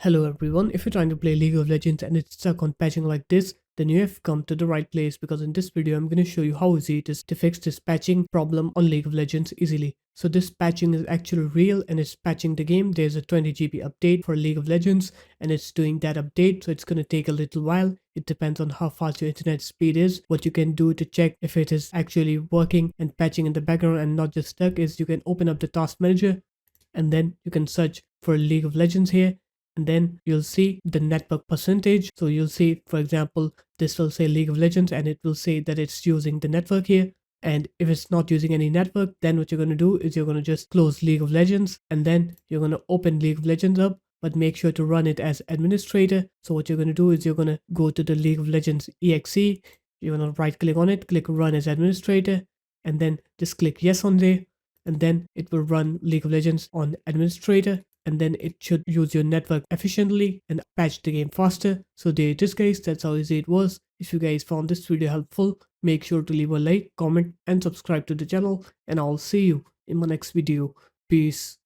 Hello everyone, if you're trying to play League of Legends and it's stuck on patching like this, then you have come to the right place because in this video I'm going to show you how easy it is to fix this patching problem on League of Legends easily. So this patching is actually real and it's patching the game. There's a 20 GB update for League of Legends and it's doing that update, so it's going to take a little while. It depends on how fast your internet speed is. What you can do to check if it is actually working and patching in the background and not just stuck is you can open up the task manager and then you can search for League of Legends here, and then you'll see the network percentage. So you'll see, for example, this will say League of Legends and it will say that it's using the network here. And if it's not using any network, then what you're going to do is you're going to just close League of Legends and then you're going to open League of Legends up, but make sure to run it as administrator. So what you're going to do is you're going to go to the League of Legends exe, you're going to right click on it, click run as administrator, and then just click yes on there, and then it will run League of Legends on administrator, and then it should use your network efficiently and patch the game faster. So there it is guys, that's how easy it was. If you guys found this video helpful, make sure to leave a like, comment and subscribe to the channel, and I'll see you in my next video. Peace.